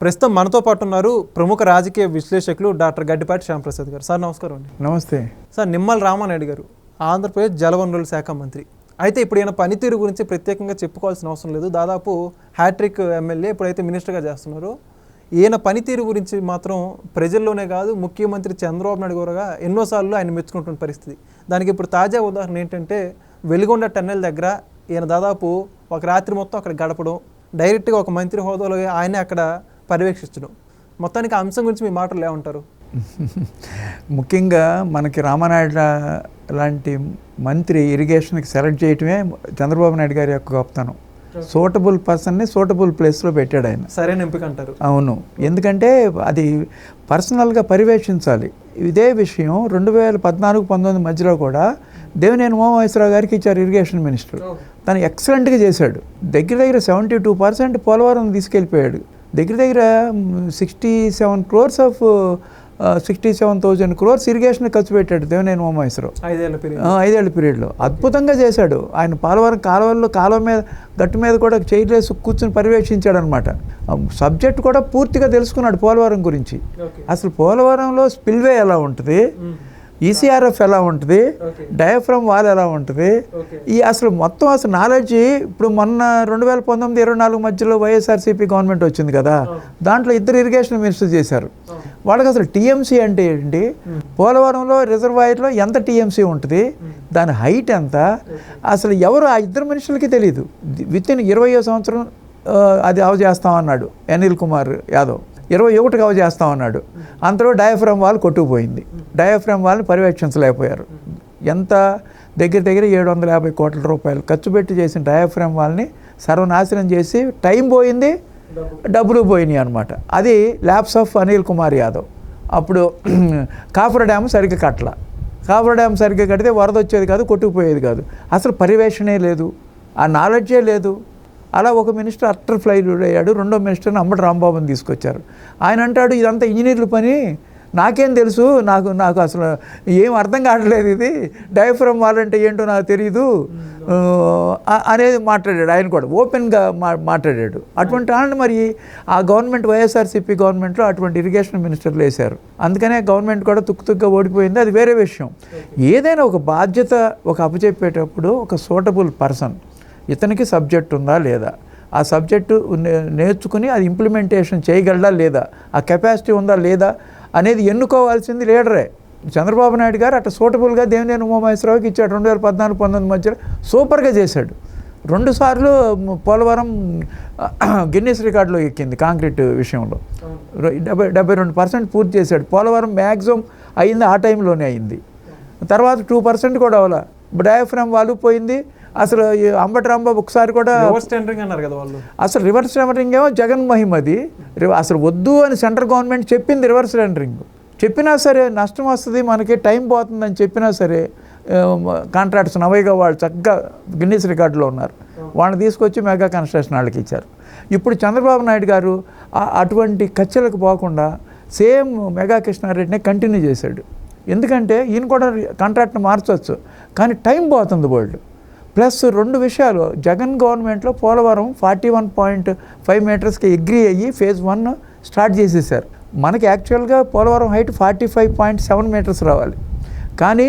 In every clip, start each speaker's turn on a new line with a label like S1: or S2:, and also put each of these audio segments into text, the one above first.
S1: ప్రస్తుతం మనతో పాటు ఉన్నారు ప్రముఖ రాజకీయ విశ్లేషకులు డాక్టర్ గడ్డిపాటి శ్యాంప్రసాద్ గారు. సార్ నమస్కారం అండి.
S2: నమస్తే
S1: సార్. నిమ్మల రామానాయుడు గారు ఆంధ్రప్రదేశ్ జలవనరుల శాఖ మంత్రి. అయితే ఇప్పుడు ఈయన పనితీరు గురించి ప్రత్యేకంగా చెప్పుకోవాల్సిన అవసరం లేదు. దాదాపు హ్యాట్రిక్ ఎమ్మెల్యే ఇప్పుడైతే మినిస్టర్గా చేస్తున్నారు. ఈయన పనితీరు గురించి మాత్రం ప్రజల్లోనే కాదు ముఖ్యమంత్రి చంద్రబాబు నాయుడు గారుగా ఎన్నోసార్లు ఆయన మెచ్చుకుంటున్న పరిస్థితి. దానికి ఇప్పుడు తాజా ఉదాహరణ ఏంటంటే వెలిగొండ టన్నెల్ దగ్గర ఈయన దాదాపు ఒక రాత్రి మొత్తం అక్కడ గడపడం, డైరెక్ట్గా ఒక మంత్రి హోదాలో ఆయనే అక్కడ పర్యవేక్షించడం. మొత్తానికి ఆ అంశం గురించి మీ మాటలు ఏమంటారు?
S2: ముఖ్యంగా మనకి రామానాయుడు లాంటి మంత్రి ఇరిగేషన్కి సెలెక్ట్ చేయటమే చంద్రబాబు నాయుడు గారి యొక్క గొప్పతనం. సూటబుల్ పర్సన్ని సూటబుల్ ప్లేస్లో పెట్టాడు ఆయన.
S1: సరైన ఎంపిక అంటారు.
S2: అవును, ఎందుకంటే అది పర్సనల్గా పర్యవేక్షించాలి. ఇదే విషయం 2014-19 మధ్యలో కూడా దేవినేని ఉమామహేశ్వరరావు గారికి ఇచ్చారు ఇరిగేషన్ మినిస్టర్. తను ఎక్సలెంట్గా చేశాడు. దగ్గర 72% పోలవరం తీసుకెళ్ళిపోయాడు. దగ్గర 67 crores ఆఫ్ 67,000 crores ఇరిగేషన్ ఖర్చు పెట్టాడు దేవినేని ఉమామహేశ్వరరావు 5 ఏళ్ల పీరియడ్లో. అద్భుతంగా చేశాడు ఆయన. పోలవరం కాలువ మీద గట్టు మీద కూడా చైర్లేసి కూర్చొని పర్యవేక్షించాడు అనమాట. సబ్జెక్ట్ కూడా పూర్తిగా తెలుసుకున్నాడు పోలవరం గురించి. అసలు పోలవరంలో స్పిల్వే ఎలా ఉంటుంది, ఈసీఆర్ఎఫ్ ఎలా ఉంటుంది, డయాఫ్రమ్ వాల్ ఎలా ఉంటుంది, ఈ అసలు మొత్తం అసలు నాలెడ్జ్. ఇప్పుడు మొన్న 2019-24 మధ్యలో వైఎస్ఆర్సీపీ గవర్నమెంట్ వచ్చింది కదా, దాంట్లో 2 ఇరిగేషన్ మినిస్టర్ చేశారు. వాళ్ళకి అసలు టీఎంసీ అంటే ఏంటి, పోలవరంలో రిజర్వాయర్లో ఎంత టీఎంసీ ఉంటుంది, దాని హైట్ ఎంత, అసలు ఎవరు ఆ 2 మినిస్టర్లకి తెలియదు. విత్ ఇన్ 20వ సంవత్సరం అది చేస్తామన్నాడు అనిల్ కుమార్ యాదవ్. 21 చేస్తామన్నాడు. అంతలో డయాఫ్రమ్ వాల్ కొట్టుకుపోయింది. డయాఫ్రమ్ వాల్ని పర్యవేక్షించలేకపోయారు. ఎంత దగ్గర 750 కోట్ల రూపాయలు ఖర్చు పెట్టి చేసిన డయాఫ్రమ్ వాల్ని సర్వనాశనం చేసి టైం పోయింది, డబ్బులు పోయినాయి అనమాట. అది ల్యాప్స్ ఆఫ్ అనిల్ కుమార్ యాదవ్. అప్పుడు కాఫర్ డ్యామ్ సరిగ్గా కట్టల. కాఫర్ డ్యామ్ సరిగ్గా కడితే వరద వచ్చేది కాదు, కొట్టుకుపోయేది కాదు. అసలు పర్యవేక్షణే లేదు, ఆ నాలెడ్జే లేదు. అలా ఒక మినిస్టర్ అట్టర్ ఫ్లైడ్ అయ్యాడు. 2వ మినిస్టర్ని అంబటి రాంబాబుని తీసుకొచ్చారు. ఆయన అంటాడు ఇదంతా ఇంజనీర్ల పని, నాకేం తెలుసు, నాకు అసలు ఏం అర్థం కావట్లేదు, ఇది డయాఫ్రమ్ వాల్ అంటే ఏంటో నాకు తెలీదు అనేది మాట్లాడాడు. ఆయన కూడా ఓపెన్గా మాట్లాడాడు. అటువంటి వాళ్ళని మరి ఆ గవర్నమెంట్ వైఎస్ఆర్సీపీ గవర్నమెంట్లో అటువంటి ఇరిగేషన్ మినిస్టర్లు వేశారు. అందుకనే గవర్నమెంట్ కూడా తుక్కుతుగ్గా ఓడిపోయింది. అది వేరే విషయం. ఏదైనా ఒక బాధ్యత ఒక అప్పచెప్పేటప్పుడు ఒక సూటబుల్ పర్సన్, ఇతనికి సబ్జెక్ట్ ఉందా లేదా, ఆ సబ్జెక్టు నేర్చుకుని అది ఇంప్లిమెంటేషన్ చేయగలడా లేదా, ఆ కెపాసిటీ ఉందా లేదా అనేది ఎన్నుకోవాల్సింది లీడరే. చంద్రబాబు నాయుడు గారు అట్లా సూటబుల్గా దేవినేని ఉమామహేశ్వరరావుకి ఇచ్చాడు. 2014-19 మధ్యలో సూపర్గా చేశాడు. 2 సార్లు పోలవరం గిన్నెస్ రికార్డులో ఎక్కింది కాంక్రీట్ విషయంలో. 72% పూర్తి చేశాడు. పోలవరం మ్యాక్సిమం అయింది ఆ టైంలోనే అయింది. తర్వాత 2% కూడా అవ్వాల. డయాఫ్రమ్ వాల్ పోయింది. అసలు అంబటి రాంబాబు ఒకసారి కూడా
S1: రివర్స్ టెండరింగ్ అన్నారు కదా వాళ్ళు.
S2: అసలు రివర్స్ టెండరింగ్ ఏమో జగన్ మహిమది. అసలు వద్దు అని సెంట్రల్ గవర్నమెంట్ చెప్పింది. రివర్స్ టెండరింగ్ చెప్పినా సరే నష్టం వస్తుంది, మనకి టైం పోతుందని చెప్పినా సరే కాంట్రాక్ట్స్ నవైగా వాళ్ళు చక్కగా గిన్నెస్ రికార్డులో ఉన్నారు. వాళ్ళని తీసుకొచ్చి మెగా కన్స్ట్రక్షన్ వాళ్ళకి ఇచ్చారు. ఇప్పుడు చంద్రబాబు నాయుడు గారు అటువంటి ఖర్చులకు పోకుండా సేమ్ మెగా కృష్ణారెడ్డిని కంటిన్యూ చేశాడు. ఎందుకంటే ఈయన కూడా కాంట్రాక్ట్ని మార్చవచ్చు, కానీ టైం పోతుంది వరల్డ్. ప్లస్ 2 విషయాలు, జగన్ గవర్నమెంట్లో పోలవరం 41.5 మీటర్స్కి అగ్రీ అయ్యి ఫేజ్ 1 స్టార్ట్ చేసేసారు. మనకి యాక్చువల్గా పోలవరం హైట్ 45.7 మీటర్స్ రావాలి. కానీ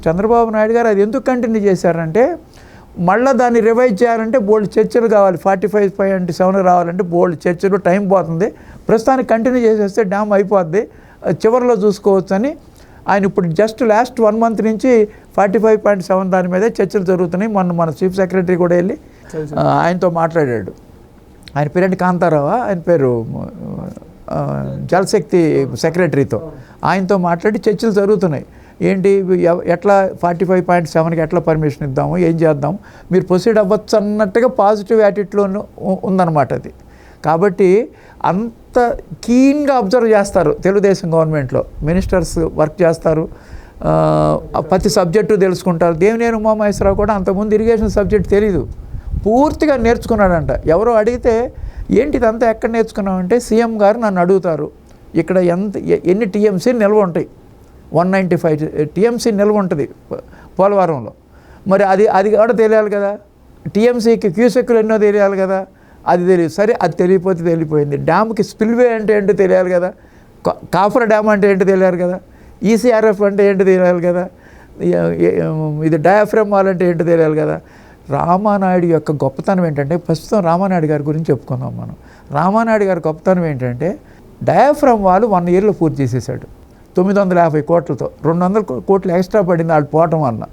S2: చంద్రబాబు నాయుడు గారు అది ఎందుకు కంటిన్యూ చేశారంటే మళ్ళీ దాన్ని రివైజ్ చేయాలంటే బోల్డ్ చర్చలు కావాలి. 45.7 రావాలంటే బోల్డ్ చర్చలు, టైం పోతుంది. ప్రస్తుతానికి కంటిన్యూ చేసేస్తే డ్యామ్ అయిపోద్ది, చివరిలో చూసుకోవచ్చు అని ఆయన ఇప్పుడు జస్ట్ లాస్ట్ 1 month నుంచి 45.7 దాని మీదే చర్చలు జరుగుతున్నాయి. మన చీఫ్ సెక్రటరీ కూడా వెళ్ళి ఆయనతో మాట్లాడాడు. ఆయన పేరేంటి కాంతారావు, ఆయన పేరు జలశక్తి సెక్రటరీతో ఆయనతో మాట్లాడి చర్చలు జరుగుతున్నాయి. ఏంటి ఎట్లా 45.7కి ఎట్లా పర్మిషన్ ఇద్దాము, ఏం చేద్దాం, మీరు ప్రొసీడ్ అవ్వచ్చు అన్నట్టుగా పాజిటివ్ యాటిట్యూడ్లో ఉందన్నమాట అది. కాబట్టి అంత కీన్గా అబ్జర్వ్ చేస్తారు తెలుగుదేశం గవర్నమెంట్లో. మినిస్టర్స్ వర్క్ చేస్తారు, ప్రతి సబ్జెక్టు తెలుసుకుంటారు. దేవినేని ఉమామహేశ్వరరావు కూడా అంతకుముందు ఇరిగేషన్ సబ్జెక్ట్ తెలీదు, పూర్తిగా నేర్చుకున్నాడంట. ఎవరో అడిగితే ఏంటి ఇదంతా ఎక్కడ నేర్చుకున్నామంటే సీఎం గారు నన్ను అడుగుతారు ఇక్కడ ఎన్ని టీఎంసీ నిల్వ ఉంటాయి, 195 టీఎంసీ నిల్వ ఉంటుంది పోలవరంలో. మరి అది కూడా తెలియాలి కదా, టీఎంసీకి క్యూసెక్కులు ఎన్నో తెలియాలి కదా, అది తెలియదు. సరే, అది తెలియపోతే తెలియపోయింది. డ్యామ్కి స్పిల్వే అంటే ఏంటో తెలియాలి కదా, కాఫర్ డ్యామ్ అంటే ఏంటో తెలియాలి కదా, ఈసీఆర్ఎఫ్ అంటే ఏంటో తెలియాలి కదా, ఇది డయాఫ్రమ్ వాల్ అంటే ఏంటో తెలియాలి కదా. రామానాయుడు యొక్క గొప్పతనం ఏంటంటే, ప్రస్తుతం రామానాయుడు గారి గురించి చెప్పుకుందాం మనం. రామానాయుడు గారి గొప్పతనం ఏంటంటే, డయాఫ్రమ్ వాల్ 1 yearలో పూర్తి చేసేసాడు 950 కోట్లతో. 200 కోట్లు ఎక్స్ట్రా పడింది వాళ్ళు పోవటం వల్ల.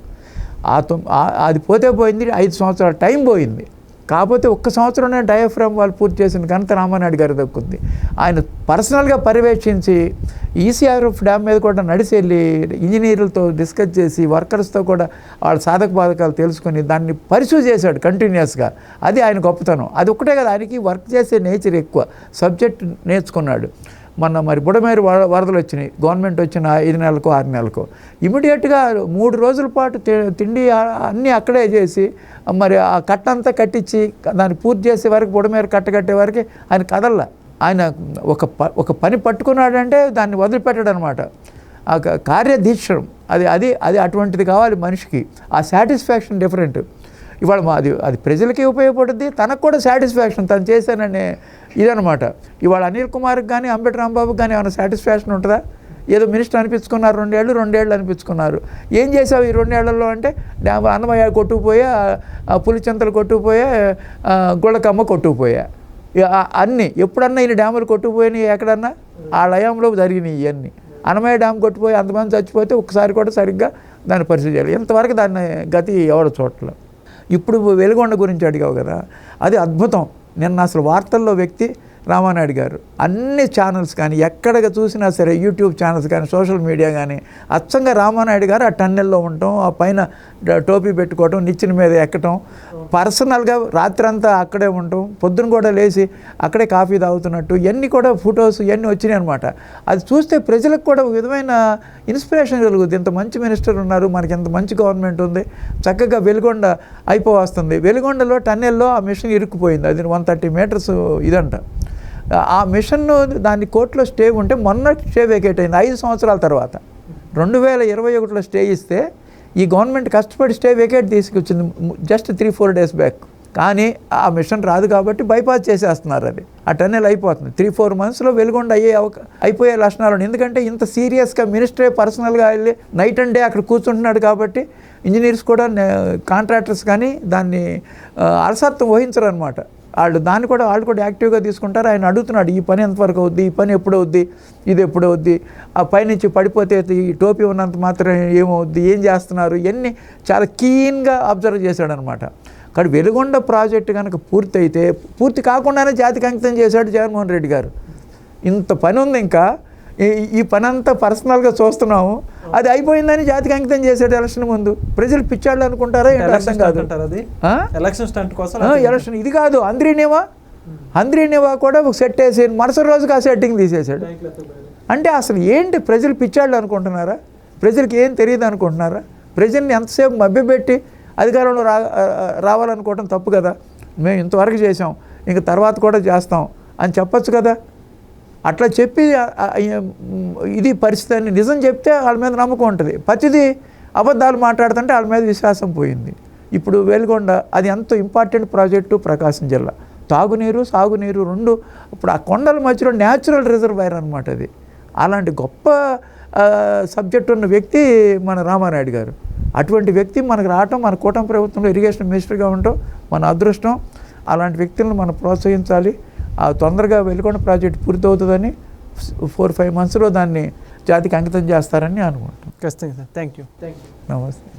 S2: అది పోతే పోయింది, 5 సంవత్సరాల టైం పోయింది. కాకపోతే 1 సంవత్సరంలో డయాఫ్రమ్ వాళ్ళు పూర్తి చేసిన ఘనత రామానాయుడు గారి దక్కుంది. ఆయన పర్సనల్గా పర్యవేక్షించి ఈసీఆర్ఎఫ్ డ్యామ్ మీద కూడా నడిచి వెళ్ళి ఇంజనీర్లతో డిస్కస్ చేసి వర్కర్స్తో కూడా వాళ్ళ సాధక బాధకాలు తెలుసుకొని దాన్ని పరిశూ చేశాడు కంటిన్యూస్గా. అది ఆయన గొప్పతనం. అది ఒక్కటే కదా, ఆయనకి వర్క్ చేసే నేచర్ ఎక్కువ, సబ్జెక్ట్ నేర్చుకున్నాడు. మొన్న మరి బుడమేరు వరదలు వచ్చినాయి, గవర్నమెంట్ వచ్చిన 5 నెలలకు 6 నెలలకు ఇమీడియట్గా 3 రోజుల పాటు తిండి అన్నీ అక్కడే చేసి మరి ఆ కట్టంతా కట్టించి దాన్ని పూర్తి చేసే వరకు, బుడమేరు కట్టే వరకు ఆయన కదల్లా. ఆయన ఒక పని పట్టుకున్నాడంటే దాన్ని వదిలిపెట్టాడు అనమాట. ఆ కార్యదీక్షం అది అటువంటిది కావాలి మనిషికి. ఆ సాటిస్ఫాక్షన్ డిఫరెంట్. ఇవాళ అది ప్రజలకి ఉపయోగపడుద్ది, తనకు కూడా సాటిస్ఫాక్షన్, తను చేశాననే ఇదనమాట. ఇవాళ అనిల్ కుమార్కి కానీ అంబటి రాంబాబుకి కానీ ఏమైనా సాటిస్ఫాక్షన్ ఉంటుందా? ఏదో మినిస్టర్ అనిపించుకున్నారు, 2 ఏళ్ళు అనిపించుకున్నారు. ఏం చేసావు ఈ 2 ఏళ్లలో అంటే, అన్నమయ్య కొట్టుకుపోయా, పులిచింతలు కొట్టుకుపోయా, గుళ్ళకమ్మ కొట్టుకుపోయా, అన్నీ. ఎప్పుడన్నా ఈయన డ్యాములు కొట్టుకుపోయినాయి ఎక్కడన్నా? ఆ లయంలో జరిగినాయి ఇవన్నీ. అన్నమయ్య డ్యామ్ కొట్టుకుపోయి అంతమంది చచ్చిపోతే ఒక్కసారి కూడా సరిగ్గా దాన్ని పరిస్థితి చేయాలి. ఇంతవరకు దాన్ని గతి ఎవరు చోట్ల. ఇప్పుడు వెలుగొండ గురించి అడిగావు కదా, అది అద్భుతం. నిన్న అసలు వార్తల్లో వ్యక్తి రామానాయుడు గారు. అన్ని ఛానల్స్ కానీ ఎక్కడికి చూసినా సరే, యూట్యూబ్ ఛానల్స్ కానీ సోషల్ మీడియా కానీ, అచ్చంగా రామానాయుడు గారు ఆ టన్నెల్లో ఉండటం, ఆ పైన టోపీ పెట్టుకోవటం, నిచ్చెన మీద ఎక్కటం, పర్సనల్గా రాత్రంతా అక్కడే ఉండటం, పొద్దున కూడా లేచి అక్కడే కాఫీ తాగుతున్నట్టు, ఇవన్నీ కూడా ఫొటోస్ ఇవన్నీ వచ్చినాయి అనమాట. అది చూస్తే ప్రజలకు కూడా ఒక విధమైన ఇన్స్పిరేషన్ కలుగుతుంది. ఇంత మంచి మినిస్టర్ ఉన్నారు, మనకి ఇంత మంచి గవర్నమెంట్ ఉంది, చక్కగా వెలుగొండ అయిపోవస్తుంది. వెలుగొండలో టన్నెల్లో ఆ మిషన్ ఇరుక్కుపోయింది. అది 130 meters ఇదంట. ఆ మిషన్ దాన్ని కోర్టులో స్టే ఉంటే మొన్న స్టే వేకేట్ అయింది 5 సంవత్సరాల తర్వాత. 2021లో స్టే ఇస్తే ఈ గవర్నమెంట్ కష్టపడి స్టే వేకేట్ తీసుకొచ్చింది జస్ట్ 3-4 days బ్యాక్. కానీ ఆ మిషన్ రాదు కాబట్టి బైపాస్ చేసేస్తున్నారు. అది ఆ టన్నెల్ అయిపోతుంది. 3-4 monthsలో వెలుగొండ అయిపోయే లక్షణాలు. ఎందుకంటే ఇంత సీరియస్గా మినిస్టరే పర్సనల్గా వెళ్ళి నైట్ అండ్ డే అక్కడ కూర్చుంటున్నాడు కాబట్టి ఇంజనీర్స్ కూడా, కాంట్రాక్టర్స్ కానీ దాన్ని అలసత్వం వహించరు అనమాట. వాళ్ళు కూడా యాక్టివ్గా తీసుకుంటారు. ఆయన అడుగుతున్నాడు, ఈ పని ఎంతవరకు అవుద్ది, ఈ పని ఎప్పుడు అవుద్ది, ఇది ఎప్పుడు అవుద్ది, ఆ పైనుంచి పడిపోతే ఈ టోపీ ఉన్నంత మాత్రం ఏమవుద్ది, ఏం చేస్తున్నారు, ఇవన్నీ చాలా కీన్గా అబ్జర్వ్ చేశాడనమాట. కానీ వెలుగొండ ప్రాజెక్టు కనుక పూర్తి కాకుండానే జాతికి అంకితం చేశాడు జగన్మోహన్ రెడ్డి గారు. ఇంత పని ఉంది, ఇంకా ఈ పని అంతా పర్సనల్గా చూస్తున్నాము. అది అయిపోయిందని జాతికి అంకితం చేశాడు ఎలక్షన్ ముందు. ప్రజలు పిచ్చాళ్ళు అనుకుంటారా ఏంటి అర్థం కాదు. ఎలక్షన్ ఇది కాదు, అంద్రీనేవా కూడా ఒక సెట్ వేసి మరుసటి రోజుకి ఆ సెట్టింగ్ తీసేశాడు. అంటే అసలు ఏంటి, ప్రజలు పిచ్చాళ్ళు అనుకుంటున్నారా? ప్రజలకి ఏం తెలియదు అనుకుంటున్నారా? ప్రజల్ని ఎంతసేపు మభ్యపెట్టి అధికారంలో రావాలనుకోవటం తప్పు కదా. మేము ఇంతవరకు చేసాం, ఇంక తర్వాత కూడా చేస్తాం అని చెప్పచ్చు కదా. అట్లా చెప్పి ఇది పరిస్థితి అని నిజం చెప్తే వాళ్ళ మీద నమ్మకం ఉంటుంది. ప్రతిదీ అబద్ధాలు మాట్లాడుతుంటే వాళ్ళ మీద విశ్వాసం పోయింది. ఇప్పుడు వెలుగొండ అది ఎంతో ఇంపార్టెంట్ ప్రాజెక్టు ప్రకాశం జిల్లా. తాగునీరు, సాగునీరు రెండు. ఇప్పుడు ఆ కొండల మధ్యలో న్యాచురల్ రిజర్వాయర్ అనమాట అది. అలాంటి గొప్ప సబ్జెక్ట్ ఉన్న వ్యక్తి మన రామానాయుడు గారు. అటువంటి వ్యక్తి మనకు రావటం, మన కూటమి ప్రభుత్వంలో ఇరిగేషన్ మినిస్టర్గా ఉండటం మన అదృష్టం. అలాంటి వ్యక్తులను మనం ప్రోత్సహించాలి. తొందరగా వెలుగొండ ప్రాజెక్ట్ పూర్తవుతుందని 4-5 monthsలో దాన్ని జాతికి అంకితం చేస్తారని అనుకుంటున్నాం.
S1: ఖచ్చితంగా సార్. Thank you.
S2: నమస్తే.